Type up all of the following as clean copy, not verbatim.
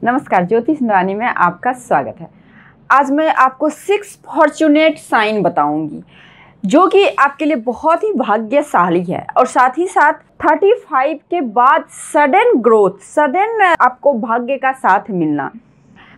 नमस्कार, ज्योति सुंदरानी में आपका स्वागत है। आज मैं आपको 6 फॉर्चुनेट साइन बताऊंगी जो कि आपके लिए बहुत ही भाग्यशाली है और साथ ही साथ 35 के बाद सडन ग्रोथ, सडन आपको भाग्य का साथ मिलना।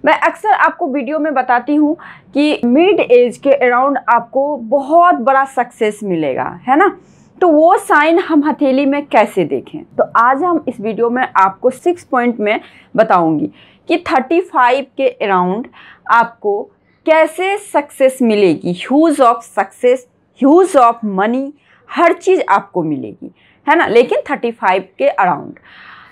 मैं अक्सर आपको वीडियो में बताती हूँ कि मिड एज के अराउंड आपको बहुत बड़ा सक्सेस मिलेगा, है ना। तो वो साइन हम हथेली में कैसे देखें, तो आज हम इस वीडियो में आपको 6 पॉइंट में बताऊंगी कि 35 के अराउंड आपको कैसे सक्सेस मिलेगी। Huge of success, huge of money, हर चीज़ आपको मिलेगी, है ना, लेकिन 35 के अराउंड।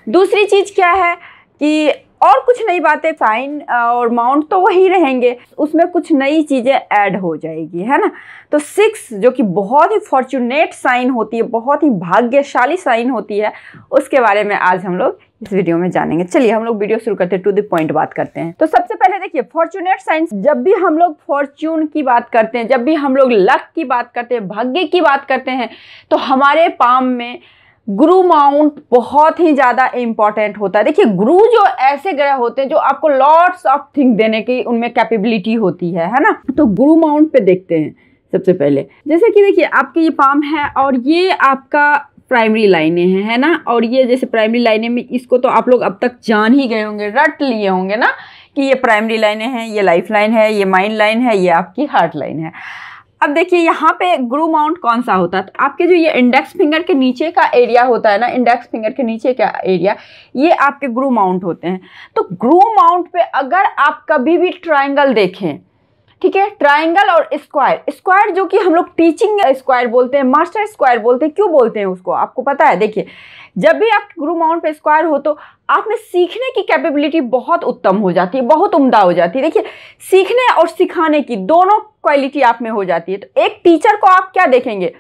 दूसरी चीज़ क्या है कि और कुछ नई बातें, साइन और माउंट तो वही रहेंगे, उसमें कुछ नई चीज़ें ऐड हो जाएगी, है ना। तो 6 जो कि बहुत ही फॉर्चुनेट साइन होती है, बहुत ही भाग्यशाली साइन होती है, उसके बारे में आज हम लोग इस वीडियो में जानेंगे। चलिए हम लोग वीडियो शुरू करते हैं, टू द पॉइंट बात करते हैं। तो सबसे पहले देखिए, फॉर्चुनेट साइन, जब भी हम लोग फॉर्च्यून की बात करते हैं, जब भी हम लोग लक की बात करते हैं, भाग्य की बात करते हैं, तो हमारे पाम में गुरु माउंट बहुत ही ज़्यादा इम्पॉर्टेंट होता है। देखिए, गुरु जो ऐसे ग्रह होते हैं जो आपको लॉट्स ऑफ थिंग देने की उनमें कैपेबिलिटी होती है ना। तो गुरु माउंट पे देखते हैं सबसे पहले। जैसे कि देखिए, आपके ये पाम है और ये आपका प्राइमरी लाइनें हैं, है ना। और ये जैसे प्राइमरी लाइनें में, इसको तो आप लोग अब तक जान ही गए होंगे, रट लिए होंगे ना कि ये प्राइमरी लाइनें हैं, ये लाइफ लाइन है, ये माइंड लाइन है, ये आपकी हार्ट लाइन है। अब देखिए यहाँ पे गुरु माउंट कौन सा होता है, तो आपके जो ये इंडेक्स फिंगर के नीचे का एरिया होता है ना, इंडेक्स फिंगर के नीचे का एरिया, ये आपके गुरु माउंट होते हैं। तो गुरु माउंट पे अगर आप कभी भी ट्रायंगल देखें, ठीक है, ट्रायंगल और स्क्वायर, स्क्वायर जो कि हम लोग टीचिंग स्क्वायर बोलते हैं, मास्टर स्क्वायर बोलते हैं, क्यों बोलते हैं उसको आपको पता है। देखिए, जब भी आप गुरु माउंट पे स्क्वायर हो तो आप में सीखने की कैपेबिलिटी बहुत उत्तम हो जाती है, बहुत उम्दा हो जाती है। देखिए, सीखने और सिखाने की दोनों क्वालिटी आप में हो जाती है। तो एक टीचर को आप क्या देखेंगे,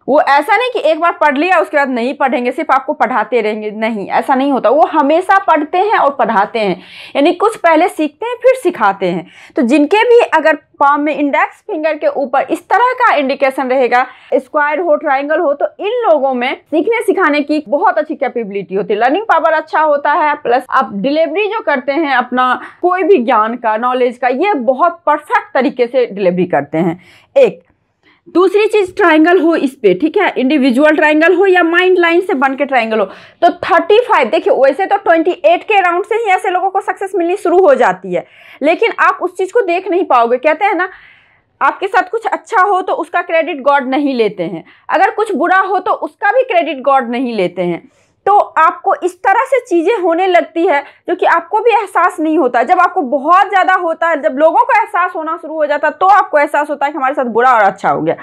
वो ऐसा नहीं कि एक बार पढ़ लिया उसके बाद नहीं पढ़ेंगे, सिर्फ आपको पढ़ाते रहेंगे, नहीं, ऐसा नहीं होता। वो हमेशा पढ़ते हैं और पढ़ाते हैं, यानी कुछ पहले सीखते हैं फिर सिखाते हैं। तो जिनके भी अगर पाम में इंडेक्स फिंगर के ऊपर इस तरह का इंडिकेशन रहेगा, स्क्वायर हो, ट्रायंगल हो, तो इन लोगों में सीखने सिखाने की बहुत अच्छी कैपेबिलिटी होती है, लर्निंग पावर अच्छा होता है, प्लस आप डिलीवरी जो करते हैं अपना कोई भी ज्ञान का, नॉलेज का, ये बहुत परफेक्ट तरीके से डिलीवरी करते हैं। एक दूसरी चीज, ट्रायंगल हो इस पे, ठीक है, इंडिविजुअल ट्रायंगल हो या माइंड लाइन से बन के ट्रायंगल हो, तो 35, देखिए वैसे तो 28 के अराउंड से ही ऐसे लोगों को सक्सेस मिलनी शुरू हो जाती है, लेकिन आप उस चीज को देख नहीं पाओगे। कहते हैं ना, आपके साथ कुछ अच्छा हो तो उसका क्रेडिट गॉड नहीं लेते हैं, अगर कुछ बुरा हो तो उसका भी क्रेडिट गॉड नहीं लेते हैं। तो आपको इस तरह से चीज़ें होने लगती है जो कि आपको भी एहसास नहीं होता। जब आपको बहुत ज़्यादा होता है, जब लोगों को एहसास होना शुरू हो जाता है, तो आपको एहसास होता है कि हमारे साथ बुरा और अच्छा हो गया।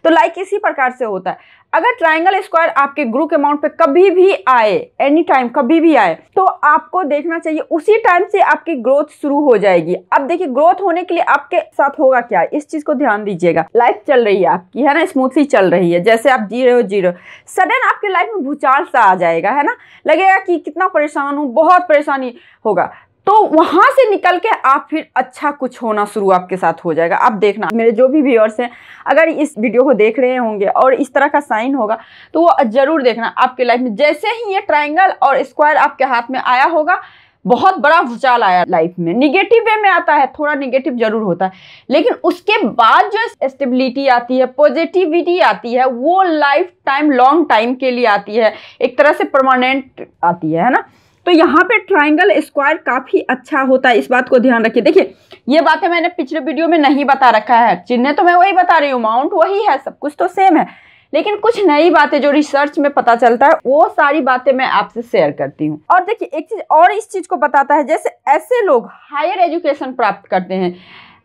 तो लाइक इसी प्रकार से होता है। अगर ट्रायंगल स्क्वायर आपके गुरु के माउंट पे कभी भी आए, एनी टाइम कभी भी आए, तो आपको देखना चाहिए उसी टाइम से आपकी ग्रोथ शुरू हो जाएगी। अब देखिए, ग्रोथ होने के लिए आपके साथ होगा क्या, इस चीज को ध्यान दीजिएगा। लाइफ चल रही है आपकी, है ना, स्मूथली चल रही है, जैसे आप जी रहे हो, सडन आपके लाइफ में भूचाल सा आ जाएगा, है ना, लगेगा कि कितना परेशान हूँ, बहुत परेशानी होगा। तो वहां से निकल के आप फिर अच्छा कुछ होना शुरू आपके साथ हो जाएगा। आप देखना, मेरे जो भी व्यूअर्स हैं, अगर इस वीडियो को देख रहे होंगे और इस तरह का साइन होगा तो वो जरूर देखना आपके लाइफ में। जैसे ही ये ट्रायंगल और स्क्वायर आपके हाथ में आया होगा, बहुत बड़ा भूचाल आया लाइफ में, निगेटिव वे में आता है, थोड़ा निगेटिव जरूर होता है, लेकिन उसके बाद जो स्टेबिलिटी आती है, पॉजिटिविटी आती है, वो लाइफ टाइम, लॉन्ग टाइम के लिए आती है, एक तरह से परमानेंट आती है ना। तो यहाँ पे ट्रायंगल स्क्वायर काफी अच्छा होता है, इस बात को ध्यान रखिए। देखिए, ये बातें मैंने पिछले वीडियो में नहीं बता रखा है, चिन्ह तो मैं वही बता रही हूँ, माउंट वही है, सब कुछ तो सेम है, लेकिन कुछ नई बातें जो रिसर्च में पता चलता है, वो सारी बातें मैं आपसे शेयर करती हूँ। और देखिए, एक चीज और इस चीज को बताता है, जैसे ऐसे लोग हायर एजुकेशन प्राप्त करते हैं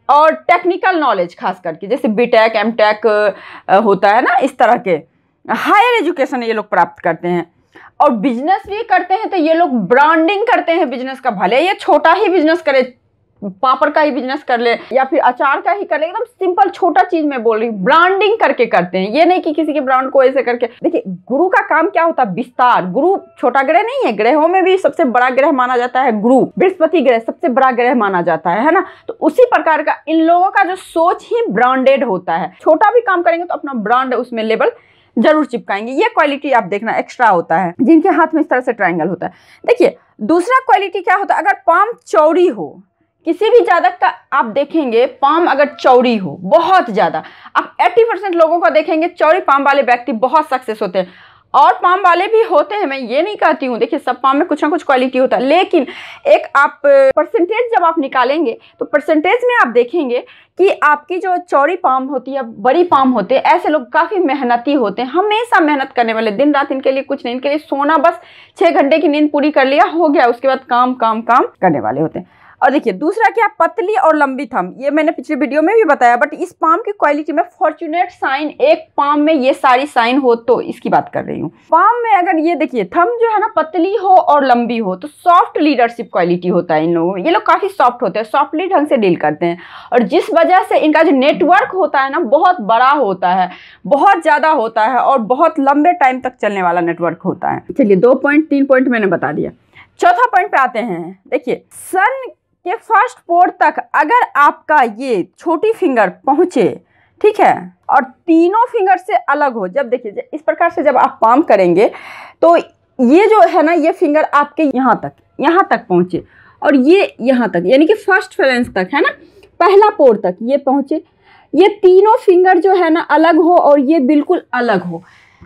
और टेक्निकल नॉलेज खास करके, जैसे बीटेक, एमटेक होता है ना, इस तरह के हायर एजुकेशन ये लोग प्राप्त करते हैं और बिजनेस भी करते हैं। तो ये लोग ब्रांडिंग करते हैं बिजनेस का, भले ये छोटा ही बिजनेस करे, पापड़ का ही बिजनेस कर ले या फिर अचार का ही कर ले, एकदम सिंपल छोटा चीज मैं बोल रही हूँ, ब्रांडिंग करके करते हैं। ये नहीं कि किसी के ब्रांड को ऐसे करके। देखिए, गुरु का काम क्या होता है, विस्तार। गुरु छोटा ग्रह नहीं है, ग्रहों में भी सबसे बड़ा ग्रह माना जाता है गुरु, बृहस्पति ग्रह सबसे बड़ा ग्रह माना जाता है ना। तो उसी प्रकार का इन लोगों का जो सोच ही ब्रांडेड होता है, छोटा भी काम करेंगे तो अपना ब्रांड उसमें लेबल जरूर चिपकाएंगे। ये क्वालिटी आप देखना एक्स्ट्रा होता है जिनके हाथ में इस तरह से ट्रायंगल होता है। देखिए दूसरा क्वालिटी क्या होता है, अगर पाम चौड़ी हो, किसी भी जातक का आप देखेंगे पाम अगर चौड़ी हो बहुत ज्यादा, आप 80% लोगों का देखेंगे चौड़ी पाम वाले व्यक्ति बहुत सक्सेस होते हैं। और पाम वाले भी होते हैं, मैं ये नहीं कहती हूँ, देखिए सब पाम में कुछ ना कुछ क्वालिटी होता है, लेकिन एक आप परसेंटेज जब आप निकालेंगे तो परसेंटेज में आप देखेंगे कि आपकी जो चौड़ी पाम होती है, बड़ी पाम होते हैं, ऐसे लोग काफ़ी मेहनती होते हैं, हमेशा मेहनत करने वाले, दिन रात इनके लिए कुछ नहीं, इनके लिए सोना बस 6 घंटे की नींद पूरी कर लिया हो गया, उसके बाद काम काम काम करने वाले होते हैं। और देखिए दूसरा क्या, पतली और लंबी थंब, ये मैंने पिछले वीडियो में भी बताया, बट इस पाम की क्वालिटी में फॉर्चुनेट साइन, एक पाम में ये सारी साइन हो तो इसकी बात कर रही हूँ। पाम में अगर ये देखिए थंब जो है ना पतली हो और लंबी हो तो सॉफ्ट लीडरशिप क्वालिटी होता है इन लोगों में, ये लोग काफी सॉफ्ट होते हैं, सॉफ्टली ढंग से डील करते हैं, और जिस वजह से इनका जो नेटवर्क होता है ना बहुत बड़ा होता है, बहुत ज्यादा होता है और बहुत लंबे टाइम तक चलने वाला नेटवर्क होता है। चलिए 2 पॉइंट 3 पॉइंट मैंने बता दिया। चौथा पॉइंट पे आते हैं। देखिए सन के फर्स्ट पोर तक अगर आपका ये छोटी फिंगर पहुंचे, ठीक है, और तीनों फिंगर से अलग हो, जब देखिए इस प्रकार से जब आप पाम करेंगे तो ये जो है ना ये फिंगर आपके यहाँ तक पहुंचे और ये यहाँ तक, यानी कि फर्स्ट फ्रेंच तक है ना, पहला पोर तक ये पहुंचे, ये तीनों फिंगर जो है ना अलग हो और ये बिल्कुल अलग हो,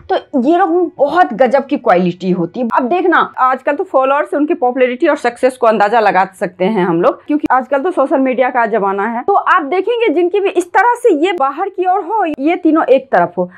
तो ये लोग बहुत गजब की क्वालिटी होती है। अब देखना आजकल तो फॉलोअर्स से उनकी पॉपुलैरिटी और सक्सेस को अंदाजा लगा सकते हैं हम लोग, क्योंकि आजकल तो सोशल मीडिया का जमाना है। तो आप देखेंगे जिनकी भी इस तरह से ये बाहर की ओर हो, ये तीनों एक तरफ हो,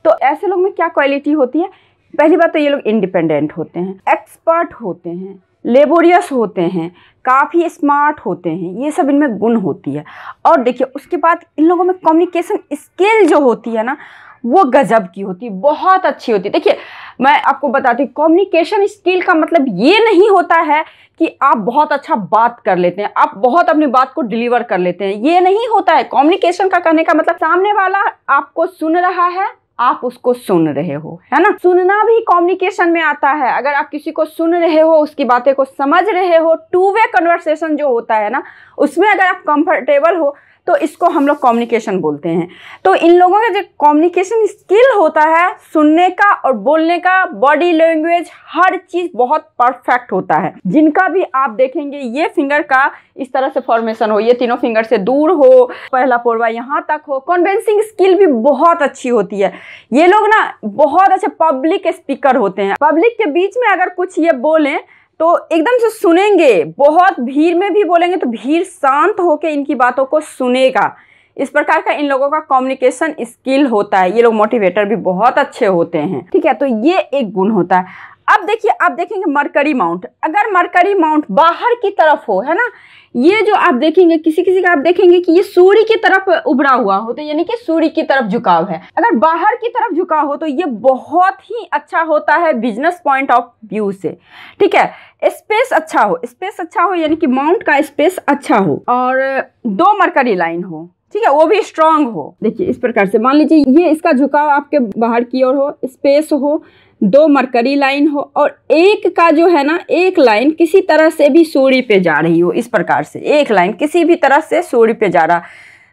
तो ऐसे लोग में क्या क्वालिटी होती है। पहली बात तो ये लोग इंडिपेंडेंट होते हैं, एक्सपर्ट होते हैं, लेबोरियस होते हैं, काफ़ी स्मार्ट होते हैं, ये सब इनमें गुण होती है। और देखिए उसके बाद इन लोगों में कम्युनिकेशन स्किल जो होती है ना वो गजब की होती है, बहुत अच्छी होती है। देखिए मैं आपको बताती हूँ, कम्युनिकेशन स्किल का मतलब ये नहीं होता है कि आप बहुत अच्छा बात कर लेते हैं, आप बहुत अपनी बात को डिलीवर कर लेते हैं, ये नहीं होता है। कम्युनिकेशन का कहने का मतलब सामने वाला आपको सुन रहा है, आप उसको सुन रहे हो, है ना। सुनना भी कम्युनिकेशन में आता है। अगर आप किसी को सुन रहे हो, उसकी बातें को समझ रहे हो, 2 वे कन्वर्सेशन जो होता है ना, उसमें अगर आप कंफर्टेबल हो तो इसको हम लोग कम्युनिकेशन बोलते हैं। तो इन लोगों का जो कम्युनिकेशन स्किल होता है, सुनने का और बोलने का, बॉडी लैंग्वेज, हर चीज़ बहुत परफेक्ट होता है। जिनका भी आप देखेंगे ये फिंगर का इस तरह से फॉर्मेशन हो, ये तीनों फिंगर से दूर हो, पहला पोरवा यहाँ तक हो, कन्विंसिंग स्किल भी बहुत अच्छी होती है। ये लोग ना बहुत अच्छे पब्लिक स्पीकर होते हैं, पब्लिक के बीच में अगर कुछ ये बोलें तो एकदम से सुनेंगे, बहुत भीड़ में भी बोलेंगे तो भीड़ शांत होकर इनकी बातों को सुनेगा। इस प्रकार का इन लोगों का कम्युनिकेशन स्किल होता है। ये लोग मोटिवेटर भी बहुत अच्छे होते हैं, ठीक है, तो ये एक गुण होता है। अब देखिए आप देखेंगे मरकरी माउंट, अगर मरकरी माउंट बाहर की तरफ हो, है ना, ये जो आप देखेंगे किसी किसी का आप देखेंगे कि ये सूर्य की तरफ उभरा हुआ हो, तो यानी कि सूर्य की तरफ झुकाव है। अगर बाहर की तरफ झुकाव हो तो ये बहुत ही अच्छा होता है बिजनेस पॉइंट ऑफ व्यू से, ठीक है। स्पेस अच्छा हो, स्पेस अच्छा हो यानी कि माउंट का स्पेस अच्छा हो, और 2 मरकरी लाइन हो, ठीक है, वो भी स्ट्रांग हो। देखिए इस प्रकार से मान लीजिए ये इसका झुकाव आपके बाहर की ओर हो, स्पेस हो, 2 मरकरी लाइन हो, और एक का जो है ना एक लाइन किसी तरह से भी सूर्य पे जा रही हो, इस प्रकार से एक लाइन किसी भी तरह से सूर्य पे जा रहा,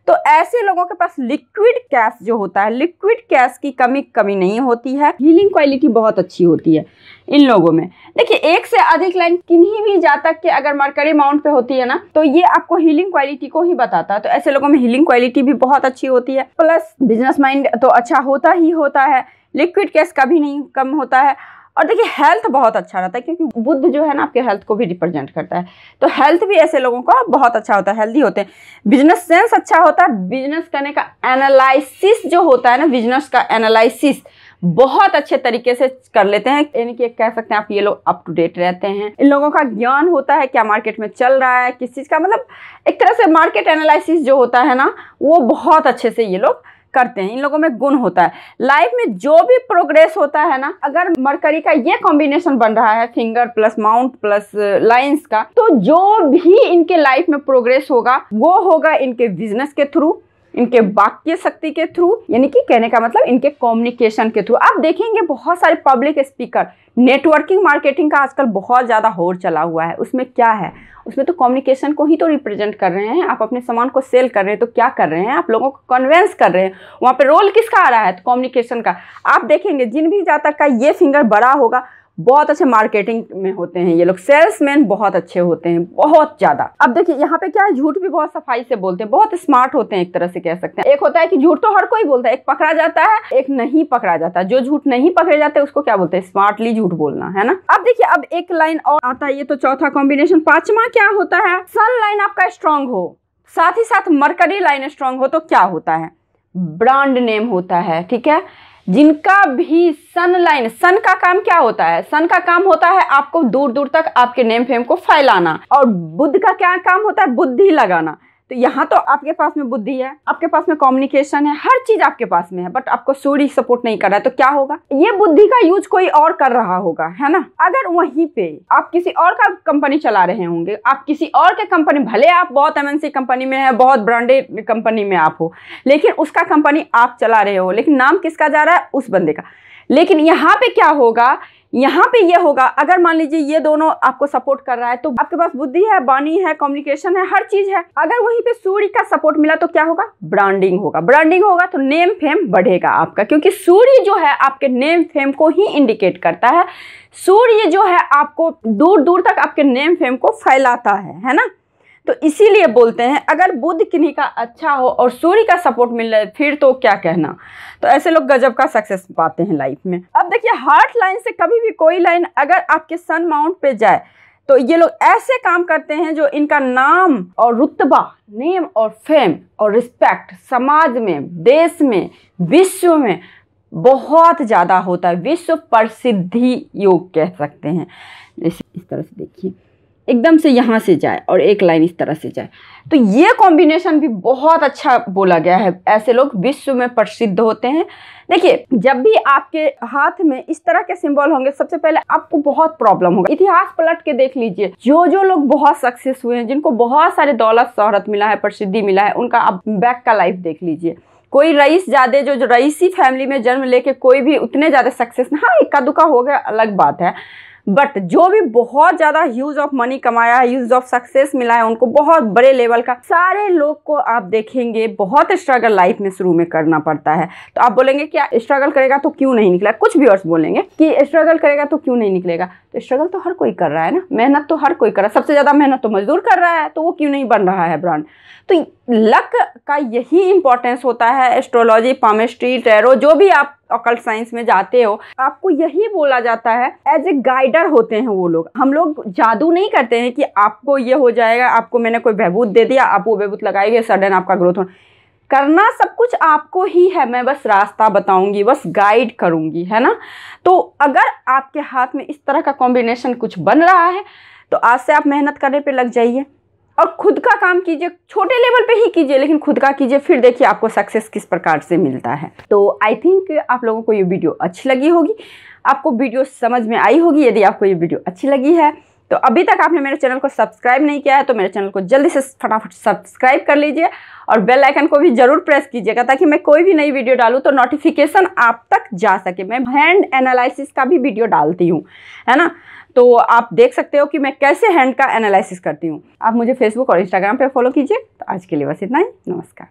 तो ऐसे लोगों के पास लिक्विड कैश जो होता है, लिक्विड कैश की कमी नहीं होती है। हीलिंग क्वालिटी बहुत अच्छी होती है इन लोगों में। देखिए एक से अधिक लाइन किन्हीं भी जातक के अगर मरकरी माउंट पे होती है ना, तो ये आपको हीलिंग क्वालिटी को ही बताता है। तो ऐसे लोगों में हीलिंग क्वालिटी भी बहुत अच्छी होती है, प्लस बिजनेस माइंड तो अच्छा होता ही होता है, लिक्विड कैश कभी नहीं कम होता है। और देखिए हेल्थ बहुत अच्छा रहता है, क्योंकि बुध जो है ना आपके हेल्थ को भी रिप्रेजेंट करता है, तो हेल्थ भी ऐसे लोगों का बहुत अच्छा होता है, हेल्दी होते हैं। बिजनेस सेंस अच्छा होता है, बिजनेस करने का एनालिसिस जो होता है ना, बिजनेस का एनालिसिस बहुत अच्छे तरीके से कर लेते हैं, यानी कि कह सकते हैं आप ये लोग अप टू डेट रहते हैं। इन लोगों का ज्ञान होता है क्या मार्केट में चल रहा है, किस चीज़ का, मतलब एक तरह से मार्केट एनालिसिस जो होता है ना वो बहुत अच्छे से ये लोग करते हैं। इन लोगों में गुण होता है। लाइफ में जो भी प्रोग्रेस होता है ना, अगर मरकरी का ये कॉम्बिनेशन बन रहा है, finger plus mount plus lines का, तो जो भी इनके लाइफ में प्रोग्रेस होगा वो होगा इनके बिजनेस के थ्रू, इनके वाक्य शक्ति के थ्रू, यानी कि कहने का मतलब इनके कम्युनिकेशन के थ्रू। आप देखेंगे बहुत सारे पब्लिक स्पीकर, नेटवर्किंग मार्केटिंग का आजकल बहुत ज़्यादा होड़ चला हुआ है। उसमें क्या है, उसमें तो कम्युनिकेशन को ही तो रिप्रेजेंट कर रहे हैं। आप अपने सामान को सेल कर रहे हैं तो क्या कर रहे हैं, आप लोगों को कन्वेंस कर रहे हैं। वहाँ पे रोल किसका आ रहा है, तो कम्युनिकेशन का। आप देखेंगे जिन भी जातक का ये फिंगर बड़ा होगा, बहुत अच्छे मार्केटिंग में होते हैं ये लोग, सेल्समैन बहुत अच्छे होते हैं, बहुत ज़्यादा। अब देखिए यहाँ पे क्या है, झूठ भी बहुत सफाई से बोलते हैं, बहुत स्मार्ट होते हैं एक तरह से कह सकते हैं। एक होता है कि झूठ तो हर कोई बोलता है, एक पकड़ा जाता है, एक नहीं पकड़ा जाता। जो झूठ नहीं पकड़े जाते उसको क्या बोलते हैं, स्मार्टली झूठ बोलना, है ना। अब देखिए अब एक लाइन और आता है, ये तो चौथा कॉम्बिनेशन। पांचवा क्या होता है, सन लाइन आपका स्ट्रांग हो, साथ ही साथ मरकरी लाइन स्ट्रांग हो तो क्या होता है, ब्रांड नेम होता है। ठीक है, जिनका भी सन लाइन, सन का काम क्या होता है, सन का काम होता है आपको दूर दूर तक आपके नेम फेम को फैलाना, और बुध का क्या काम होता है, बुद्धि लगाना। तो यहाँ तो आपके पास में बुद्धि है, आपके पास में कम्युनिकेशन है, हर चीज आपके पास में है, बट आपको सूर्य सपोर्ट नहीं कर रहा है। तो क्या होगा, ये बुद्धि का यूज कोई और कर रहा होगा, है ना। अगर वहीं पे आप किसी और का कंपनी चला रहे होंगे, आप किसी और के कंपनी, भले आप बहुत एमएनसी कंपनी में है, बहुत ब्रांडेड कंपनी में आप हो, लेकिन उसका कंपनी आप चला रहे हो, लेकिन नाम किसका जा रहा है, उस बंदे का। लेकिन यहाँ पे क्या होगा, यहाँ पे ये होगा, अगर मान लीजिए ये दोनों आपको सपोर्ट कर रहा है तो आपके पास बुद्धि है, वाणी है, कम्युनिकेशन है, हर चीज है। अगर वहीं पे सूर्य का सपोर्ट मिला तो क्या होगा, ब्रांडिंग होगा। ब्रांडिंग होगा तो नेम फेम बढ़ेगा आपका, क्योंकि सूर्य जो है आपके नेम फेम को ही इंडिकेट करता है। सूर्य जो है आपको दूर दूर तक आपके नेम फेम को फैलाता है ना। तो इसीलिए बोलते हैं अगर बुध किन्हीं का अच्छा हो और सूर्य का सपोर्ट मिल रहा है फिर तो क्या कहना। तो ऐसे लोग गजब का सक्सेस पाते हैं लाइफ में। अब देखिए हार्ट लाइन से कभी भी कोई लाइन अगर आपके सन माउंट पे जाए तो ये लोग ऐसे काम करते हैं जो इनका नाम और रुतबा, नेम और फेम और रिस्पेक्ट समाज में, देश में, विश्व में बहुत ज़्यादा होता है। विश्व प्रसिद्धि योग कह सकते हैं। जैसे इस तरह से देखिए, एकदम से यहाँ से जाए और एक लाइन इस तरह से जाए, तो ये कॉम्बिनेशन भी बहुत अच्छा बोला गया है। ऐसे लोग विश्व में प्रसिद्ध होते हैं। देखिए जब भी आपके हाथ में इस तरह के सिंबल होंगे, सबसे पहले आपको बहुत प्रॉब्लम होगा। इतिहास पलट के देख लीजिए, जो लोग बहुत सक्सेस हुए हैं, जिनको बहुत सारे दौलत शोहरत मिला है, प्रसिद्धि मिला है, उनका आप बैक का लाइफ देख लीजिए। कोई रईस ज़्यादा जो रईसी फैमिली में जन्म लेके कोई भी उतने ज़्यादा सक्सेस, हाँ इक्का दुक्का हो गया अलग बात है, बट जो भी बहुत ज़्यादा ह्यूज ऑफ मनी कमाया है, ह्यूज ऑफ सक्सेस मिला है, उनको बहुत बड़े लेवल का, सारे लोग को आप देखेंगे बहुत स्ट्रगल लाइफ में शुरू में करना पड़ता है। तो आप बोलेंगे क्या स्ट्रगल करेगा तो क्यों नहीं निकला, कुछ भी और बोलेंगे कि स्ट्रगल करेगा तो क्यों नहीं निकलेगा। तो स्ट्रगल तो हर कोई कर रहा है ना, मेहनत तो हर कोई कर रहा है, सबसे ज़्यादा मेहनत तो मजदूर कर रहा है, तो वो क्यों नहीं बन रहा है ब्रांड। तो लक का यही इंपॉर्टेंस होता है। एस्ट्रोलॉजी, पामिस्ट्री, टैरो, जो भी आप ऑकल्ट साइंस में जाते हो, आपको यही बोला जाता है एज ए गाइडर होते हैं वो लोग। हम लोग जादू नहीं करते हैं कि आपको ये हो जाएगा, आपको मैंने कोई बहबूद दे दिया, आप वो बहबूद लगाएंगे, सडन आपका ग्रोथ हो। करना सब कुछ आपको ही है, मैं बस रास्ता बताऊंगी, बस गाइड करूंगी, है ना। तो अगर आपके हाथ में इस तरह का कॉम्बिनेशन कुछ बन रहा है तो आज से आप मेहनत करने पे लग जाइए और खुद का काम कीजिए, छोटे लेवल पे ही कीजिए लेकिन खुद का कीजिए, फिर देखिए आपको सक्सेस किस प्रकार से मिलता है। तो आई थिंक आप लोगों को ये वीडियो अच्छी लगी होगी, आपको वीडियो समझ में आई होगी। यदि आपको ये वीडियो अच्छी लगी है तो अभी तक आपने मेरे चैनल को सब्सक्राइब नहीं किया है तो मेरे चैनल को जल्दी से फटाफट सब्सक्राइब कर लीजिए और बेल आइकन को भी जरूर प्रेस कीजिएगा ताकि मैं कोई भी नई वीडियो डालूँ तो नोटिफिकेशन आप तक जा सके। मैं हैंड एनालिसिस का भी वीडियो डालती हूँ, है ना, तो आप देख सकते हो कि मैं कैसे हैंड का एनालिसिस करती हूँ। आप मुझे फेसबुक और इंस्टाग्राम पे फॉलो कीजिए। तो आज के लिए बस इतना ही, नमस्कार।